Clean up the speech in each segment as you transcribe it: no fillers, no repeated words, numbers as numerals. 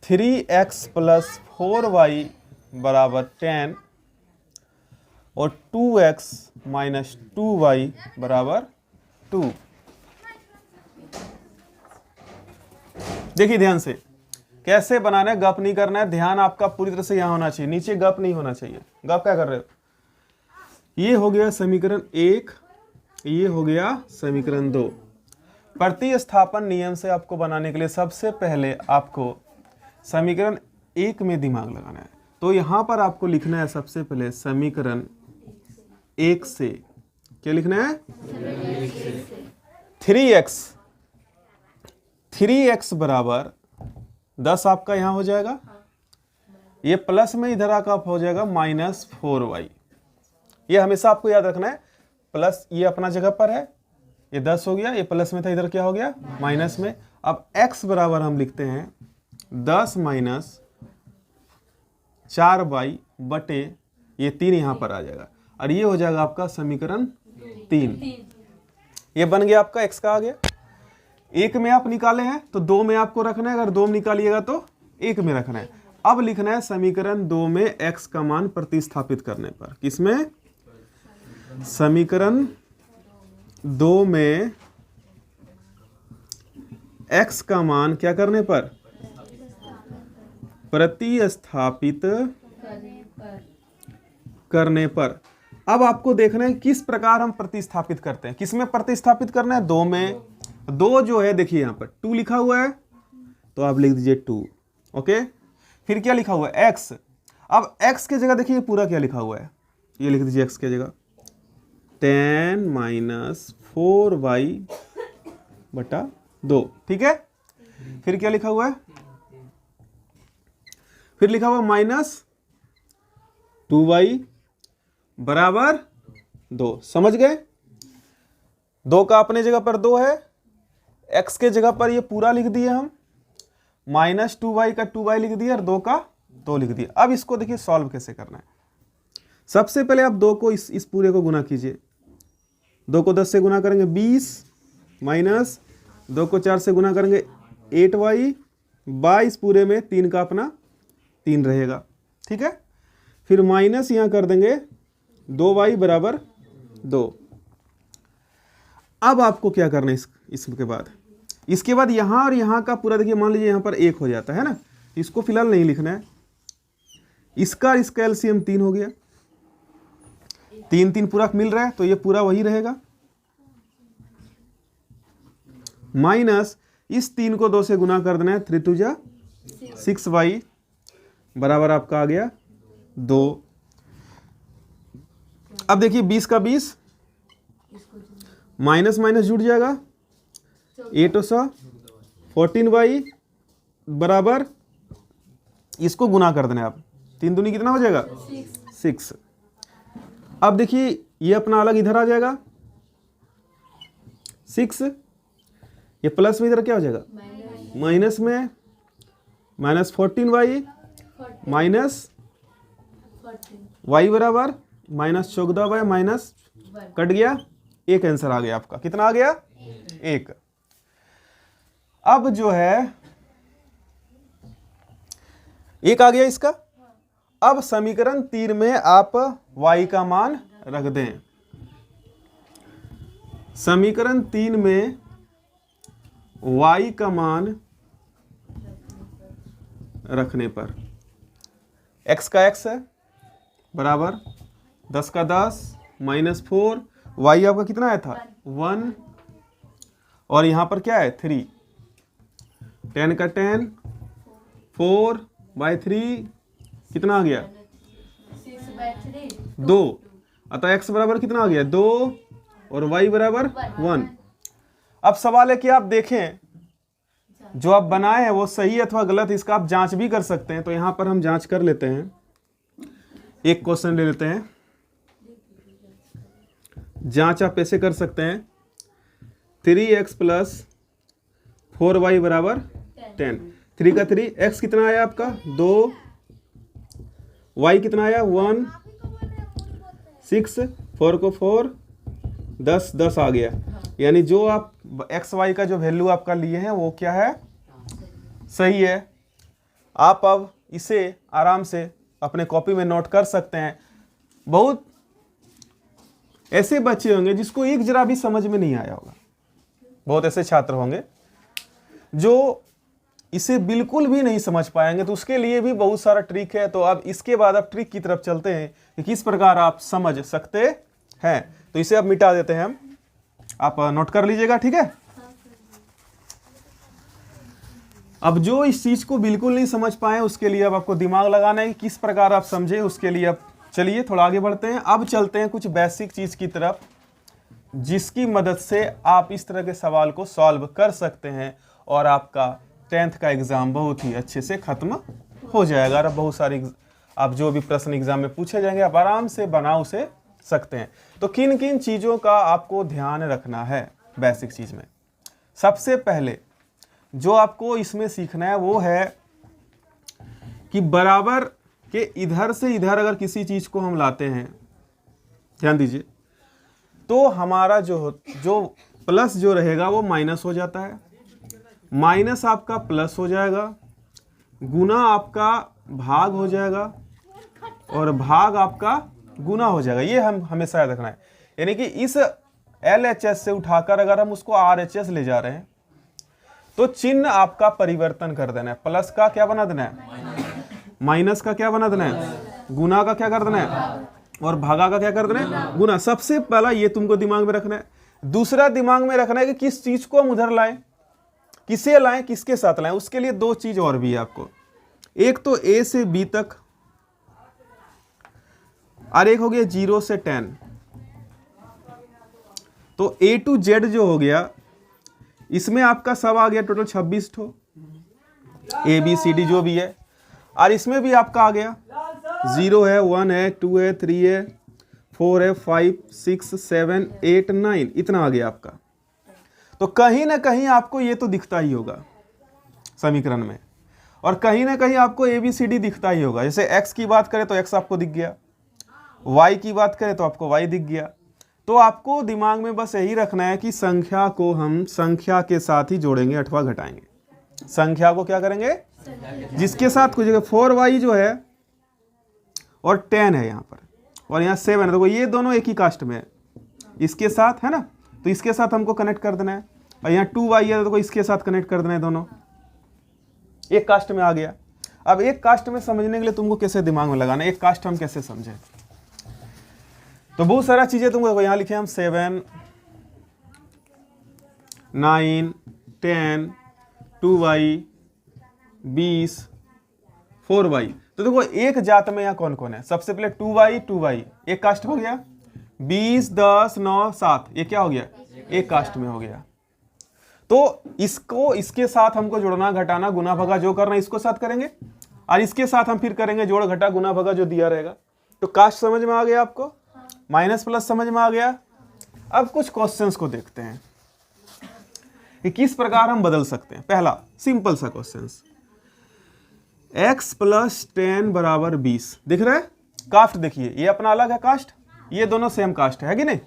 3x plus 4y बराबर 10 और 2x minus 2y बराबर 2। देखिए ध्यान से कैसे बनाना है, गप नहीं करना है, ध्यान आपका पूरी तरह से यहां होना चाहिए, नीचे गप नहीं होना चाहिए। गप क्या कर रहे हो? ये हो गया समीकरण 1, ये हो गया समीकरण 2। प्रतिस्थापन नियम से आपको बनाने के लिए सबसे पहले आपको समीकरण 1 में दिमाग लगाना है। तो यहां पर आपको लिखना है सबसे पहले समीकरण 1 से, क्या लिखना है? 3x बराबर 10 आपका यहां हो जाएगा, ये प्लस में इधर आकर हो जाएगा माइनस 4y। ये हमेशा आपको याद रखना है, प्लस ये अपना जगह पर है, ये 10 हो गया, ये प्लस में था, इधर क्या हो गया? माइनस में। अब x बराबर हम लिखते हैं 10 माइनस 4y बटे ये 3 यहां पर आ जाएगा और ये हो जाएगा आपका समीकरण 3। ये बन गया आपका x का आ गया। 1 में आप निकाले हैं तो 2 में आपको रखना है, अगर 2 में निकालिएगा तो 1 में रखना है। अब लिखना है समीकरण 2 में x का मान प्रतिस्थापित करने पर, किसमें? समीकरण 2 में x का मान क्या करने पर? प्रतिस्थापित करने पर। अब आपको देखना है किस प्रकार हम प्रतिस्थापित करते हैं। किसमें प्रतिस्थापित करना है? 2 में। 2 जो है देखिए यहां पर 2 लिखा हुआ है तो आप लिख दीजिए 2। ओके, फिर क्या लिखा हुआ है? x। अब x के जगह देखिए पूरा क्या लिखा हुआ है, ये लिख दीजिए x के जगह 10 माइनस 4y बटा 2। ठीक है, फिर क्या लिखा हुआ है? फिर लिखा हुआ माइनस 2y बराबर 2। समझ गए? 2 का अपने जगह पर 2 है, x के जगह पर ये पूरा लिख दिए हम, माइनस 2y का 2y लिख दिया और 2 का 2 लिख दिया। अब इसको देखिए सॉल्व कैसे करना है। सबसे पहले आप 2 को इस पूरे को गुना कीजिए। 2 को 10 से गुना करेंगे 20, माइनस 2 को 4 से गुना करेंगे 8y, 22 पूरे में 3 का अपना 3 रहेगा। ठीक है, फिर माइनस यहाँ कर देंगे 2y बराबर 2। अब आपको क्या करना है इसके बाद? इसके बाद यहाँ और यहाँ का पूरा देखिए, मान लीजिए यहाँ पर 1 हो जाता है ना, इसको फिलहाल नहीं लिखना है। इसका एलसीएम 3 हो गया, 3 3 पूरा मिल रहा है तो ये पूरा वही रहेगा, माइनस इस 3 को 2 से गुना कर देना है, 3 2 जा 6y बराबर आपका आ गया 2। अब देखिए 20 का 20 माइनस माइनस जुड़ जाएगा, 8 14y बराबर, इसको गुना कर देना आप, 3 दूनी कितना हो जाएगा? 6। अब देखिए ये अपना अलग इधर आ जाएगा 6, ये प्लस में इधर क्या हो जाएगा? माइनस में माइनस 14y माइनस y बराबर माइनस 14y माइनस कट गया, एक आंसर आ गया आपका। कितना आ गया? 1। अब जो है 1 आ गया इसका। अब समीकरण 3 में आप y का मान रख दें। समीकरण 3 में y का मान रखने पर x का x है बराबर 10 का 10 माइनस 4, y आपका कितना आया था? 1, और यहां पर क्या है? 3, 10 का 10, 4/3 कितना आ गया? 2। अतः x बराबर कितना आ गया? 2 और y बराबर 1। अब सवाल है कि आप देखें जो आप बनाए हैं वो सही अथवा गलत, इसका आप जांच भी कर सकते हैं। तो यहां पर हम जांच कर लेते हैं, एक क्वेश्चन ले लेते हैं। जांच आप ऐसे कर सकते हैं, 3x प्लस 4y बराबर 10। 3 का 3, x कितना आया आपका? 2, y कितना आया? 1, 6, 4 को 4, 10 10 आ गया। यानी जो आप x y का जो वैल्यू आपका लिए हैं वो क्या है? सही है। आप अब इसे आराम से अपने कॉपी में नोट कर सकते हैं। बहुत ऐसे बच्चे होंगे जिसको एक जरा भी समझ में नहीं आया होगा, बहुत ऐसे छात्र होंगे जो इसे बिल्कुल भी नहीं समझ पाएंगे, तो उसके लिए भी बहुत सारा ट्रिक है। तो अब इसके बाद अब ट्रिक की तरफ चलते हैं कि किस प्रकार आप समझ सकते हैं। तो इसे अब मिटा देते हैं हम, आप नोट कर लीजिएगा, ठीक है। अब जो इस चीज को बिल्कुल नहीं समझ पाए उसके लिए अब आपको दिमाग लगाना है कि किस प्रकार आप समझे, उसके लिए अब चलिए थोड़ा आगे बढ़ते हैं। अब चलते हैं कुछ बेसिक चीज की तरफ जिसकी मदद से आप इस तरह के सवाल को सॉल्व कर सकते हैं और आपका 10th का एग्जाम बहुत ही अच्छे से खत्म हो जाएगा। और बहुत सारी आप जो भी प्रश्न एग्जाम में पूछे जाएंगे आप आराम से बना उसे सकते हैं। तो किन किन चीज़ों का आपको ध्यान रखना है बेसिक चीज़ में? सबसे पहले जो आपको इसमें सीखना है वो है कि बराबर के इधर से इधर अगर किसी चीज़ को हम लाते हैं, ध्यान दीजिए, तो हमारा जो प्लस जो रहेगा वो माइनस हो जाता है, माइनस आपका प्लस हो जाएगा, गुना आपका भाग हो जाएगा और भाग आपका गुना हो जाएगा। ये हम हमेशा याद रखना है। यानी कि इस LHS से उठाकर अगर हम उसको RHS ले जा रहे हैं तो चिन्ह आपका परिवर्तन कर देना है। प्लस का क्या बना देना है, माइनस का क्या बना देना है, गुना का क्या कर देना है और भागा का क्या कर देना है, गुना। सबसे पहला ये तुमको दिमाग में रखना है। दूसरा दिमाग में रखना है कि किस चीज को हम उधर लाएं, किसे लाएं, किसके साथ लाएं। उसके लिए दो चीज और भी है आपको, एक तो A से B तक और एक हो गया 0 से 10। तो A to Z जो हो गया इसमें आपका सब आ गया टोटल 26 ठो ABCD जो भी है, और इसमें भी आपका आ गया 0 है, 1 है, 2 है, 3 है, 4 है, 5, 6, 7, 8, 9, इतना आ गया आपका। तो कहीं ना कहीं आपको ये तो दिखता ही होगा समीकरण में, और कहीं ना कहीं आपको ABCD दिखता ही होगा। जैसे x की बात करें तो x आपको दिख गया, y की बात करें तो आपको y दिख गया। तो आपको दिमाग में बस यही रखना है कि संख्या को हम संख्या के साथ ही जोड़ेंगे अथवा घटाएंगे। संख्या को क्या करेंगे, जिसके साथ कुछ 4y जो है और 10 है यहाँ पर, और यहाँ 7 है, तो ये दोनों एक ही कास्ट में है, इसके साथ है ना, तो इसके साथ हमको कनेक्ट कर देना है। और यहाँ 2y है तो इसके साथ कनेक्ट कर देना है, दोनों एक कास्ट में आ गया। अब एक कास्ट में समझने के लिए तुमको कैसे दिमाग में लगाना है, एक कास्ट हम कैसे समझें, तो बहुत सारा चीजें तुमको यहाँ लिखे हम 7, 9, 10, 2y, 20, 4y। तो देखो एक जात में यहाँ कौन कौन है, सबसे पहले 2y एक कास्ट हो गया, 20, 10, 9, 7 ये क्या हो गया, एक कास्ट में हो गया। तो इसको इसके साथ हमको जोड़ना, घटाना, गुना भगा जो करना इसको साथ करेंगे, और इसके साथ हम फिर करेंगे जोड़ घटा गुना भगा जो दिया रहेगा। तो कास्ट समझ में आ गया आपको, माइनस प्लस समझ में आ गया। अब कुछ क्वेश्चंस को देखते हैं कि किस प्रकार हम बदल सकते हैं। पहला सिंपल सा क्वेश्चंस, x + 10 = 20 दिख रहा है, कास्ट देखिए ये अपना अलग है कास्ट, ये दोनों सेम कास्ट है कि नहीं।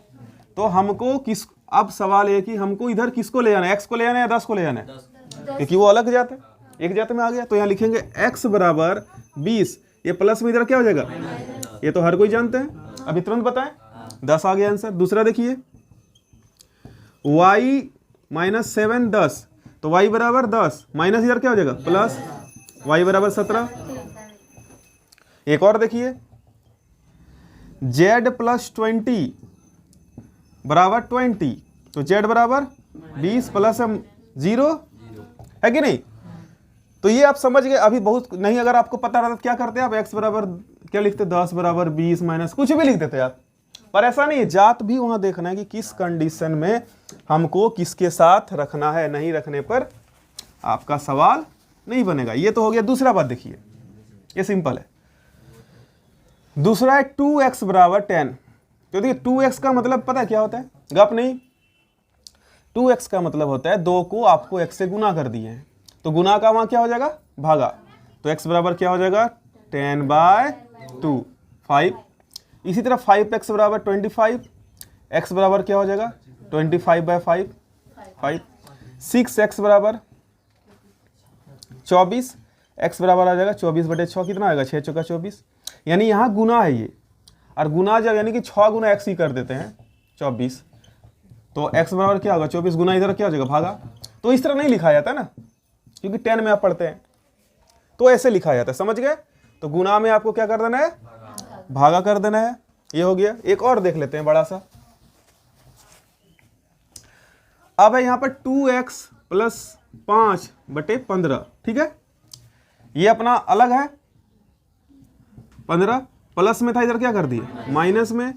तो हमको किस, अब सवाल है कि हमको इधर किसको ले जाना है, x को ले जाना है या 10 को ले जाना है, क्योंकि वो अलग जात है, एक जात में आ गया। तो यहाँ लिखेंगे x = 20, ये प्लस में इधर क्या हो जाएगा, ये तो हर कोई जानते हैं, अभी तुरंत बताएं, 10 आ गया आंसर। दूसरा देखिए y - 7 10, तो y = 10, माइनस इधर क्या हो जाएगा प्लस, y = 17। एक और देखिए z + 20 = 20, तो z = 20 प्लस 0 है कि नहीं। तो ये आप समझ गए। अभी बहुत नहीं, अगर आपको पता रहता क्या करते आप, x बराबर क्या लिखते, 10 = 20 माइनस कुछ भी लिख देते आप, पर ऐसा नहीं है। जात भी वहां देखना है कि किस कंडीशन में हमको किसके साथ रखना है, नहीं रखने पर आपका सवाल नहीं बनेगा। ये तो हो गया। दूसरा बात देखिए, ये सिंपल है। दूसरा है 2x = 10। तो देखिए 2x का मतलब पता है क्या होता है, गप नहीं, 2x का मतलब होता है 2 को आपको x से गुना कर दिए हैं, तो गुना का वहां क्या हो जाएगा, भागा। तो x बराबर क्या हो जाएगा 10/2, 5। इसी तरह 5x = 25, x बराबर क्या हो जाएगा 25/5, 5। 6x = 24, x बराबर आ जाएगा 24/6, कितना आएगा 6 चौका 24, यानी यहाँ गुना है ये, और गुना जब यानी कि 6 गुना x ही कर देते हैं 24, तो x बराबर क्या होगा 24 गुना इधर क्या हो जाएगा भागा। तो इस तरह नहीं लिखा जाता ना, क्योंकि 10 में आप पढ़ते हैं, तो ऐसे लिखा जाता है, समझ गए। तो गुना में आपको क्या कर देना है, भागा कर देना है। ये हो गया। एक और देख लेते हैं बड़ा सा। अब है यहाँ पर 2x + 5/15, ठीक है, ये अपना अलग है 15, प्लस में था इधर क्या कर दिए माइनस में,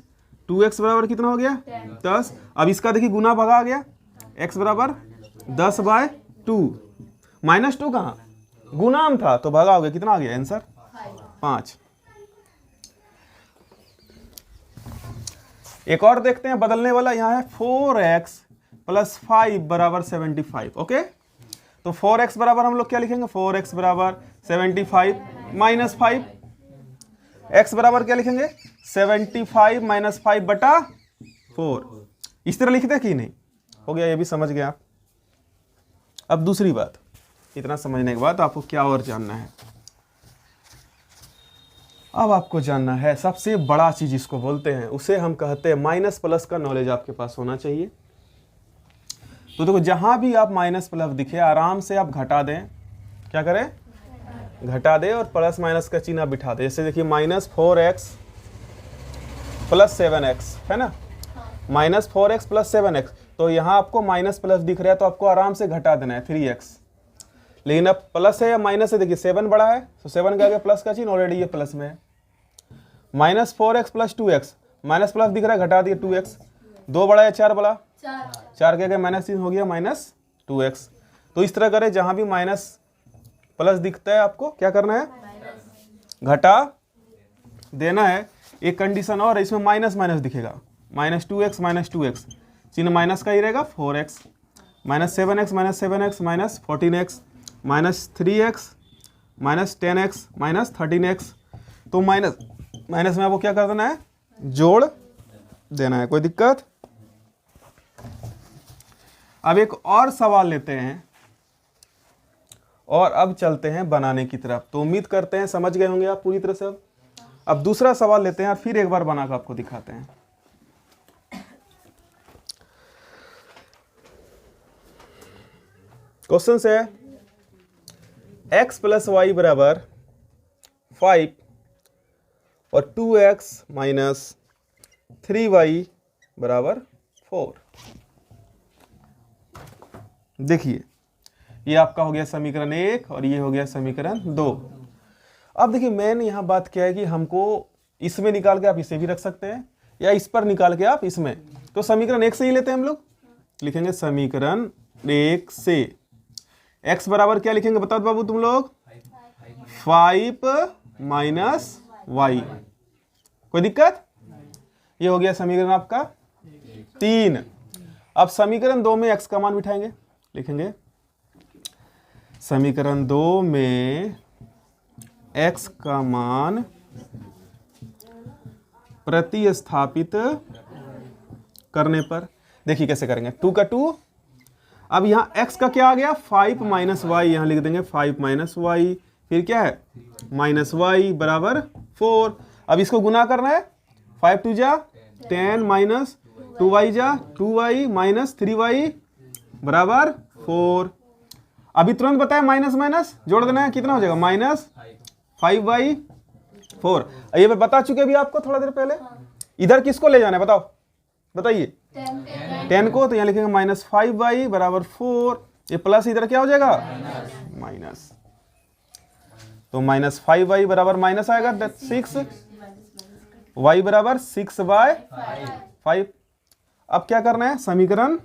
2x बराबर कितना हो गया 10। अब इसका देखिए गुना भगा आ गया, x बराबर 10/2, -2 कहाँ गुणाम था तो भगा हो गया, कितना आ गया आंसर 5। एक और देखते हैं बदलने वाला, यहाँ है 4x + 5 = 75। ओके, तो 4x बराबर हम लोग क्या लिखेंगे, 4x बराबर 75 - 5, x बराबर क्या लिखेंगे 75 - 5/4। इस तरह लिखते कि नहीं, हो गया, ये भी समझ गए आप। अब दूसरी बात, इतना समझने के बाद आपको क्या और जानना है, अब आपको जानना है सबसे बड़ा चीज इसको बोलते हैं, उसे हम कहते हैं माइनस प्लस का नॉलेज आपके पास होना चाहिए। तो देखो जहां भी आप माइनस प्लस दिखे आराम से आप घटा दें, क्या करें घटा दें, और प्लस माइनस का चिन्ह बिठा दें। जैसे देखिए -4x + 7x है ना, -4x + 7x, तो यहाँ आपको माइनस प्लस दिख रहा है तो आपको आराम से घटा देना है 3x। लेकिन अब प्लस है या माइनस है, देखिए 7 बड़ा है तो 7 के आगे प्लस का चिन्ह, ऑलरेडी ये प्लस में है। -4x + 2x, माइनस प्लस दिख रहा है घटा दिए 2x, 2 बड़ा या 4 बड़ा, 4 के आगे माइनस चिन्ह हो गया -2x। तो इस तरह करें, जहां भी माइनस प्लस दिखता है आपको क्या करना है घटा देना है। एक कंडीशन और है, इसमें माइनस माइनस दिखेगा, -2x चिन्ह माइनस का ही रहेगा 4x, -7x -7x -14x -3x -10x तो माइनस में आपको क्या कर देना है जोड़ देना है, कोई दिक्कत। अब एक और सवाल लेते हैं और अब चलते हैं बनाने की तरफ। तो उम्मीद करते हैं समझ गए होंगे आप पूरी तरह से। अब दूसरा सवाल लेते हैं और फिर एक बार बनाकर आपको दिखाते हैं। क्वेश्चन से है x + y = 5 और 2x - 3y = 4। देखिए ये आपका हो गया समीकरण 1 और ये हो गया समीकरण 2। अब देखिए मेन यहाँ बात क्या है कि हमको इसमें निकाल के आप इसे भी रख सकते हैं या इस पर निकाल के आप इसमें, तो समीकरण 1 से ही लेते हैं हम लोग। लिखेंगे समीकरण 1 से x बराबर क्या लिखेंगे बताओ बाबू तुम लोग 5 - y, कोई दिक्कत। ये हो गया समीकरण आपका 3। अब समीकरण 2 में x का मान बिठाएंगे, लिखेंगे समीकरण 2 में x का मान प्रतिस्थापित करने पर, देखिए कैसे करेंगे 2 का 2। अब यहाँ x का क्या आ गया 5 - y, यहाँ लिख देंगे 5 - y, फिर क्या है -y = 4। अब इसको गुना करना है, 5 2 जा 10 - 2y जा 2y - 3y = 4। अभी तुरंत बताया माइनस माइनस जोड़ देना है, कितना हो जाएगा -5/4। ये बता चुके अभी आपको थोड़ा देर पहले। इधर किसको ले जाना है बताओ, बताइए 10 को, तो यहाँ लिखेंगे -5y = 4, ये प्लस इधर क्या हो जाएगा माइनस, तो -5y बराबर माइनस आएगा 6, y बराबर 6/5। अब क्या करना है समीकरण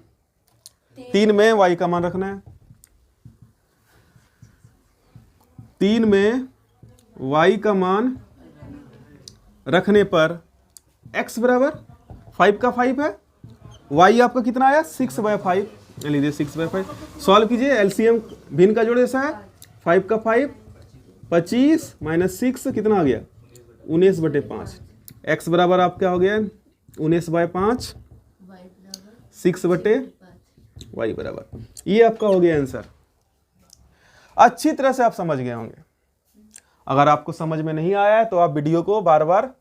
3 में y का मान रखना है, 3 में y का मान रखने पर x बराबर 5 का 5 है, y आपका कितना आया 6/5, लीजिए 6/5 सॉल्व कीजिए, एलसीएम भिन्न का जोड़ जैसा है 5 का 5 25 - 6 कितना आ गया 19/5। x बराबर आपका हो गया 19/5, 6/y बराबर, ये आपका हो गया आंसर। अच्छी तरह से आप समझ गए होंगे। अगर आपको समझ में नहीं आया है तो आप वीडियो को बार बार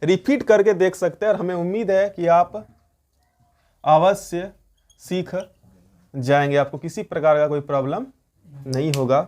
रिपीट करके देख सकते हैं, और हमें उम्मीद है कि आप अवश्य सीख जाएंगे, आपको किसी प्रकार का कोई प्रॉब्लम नहीं होगा।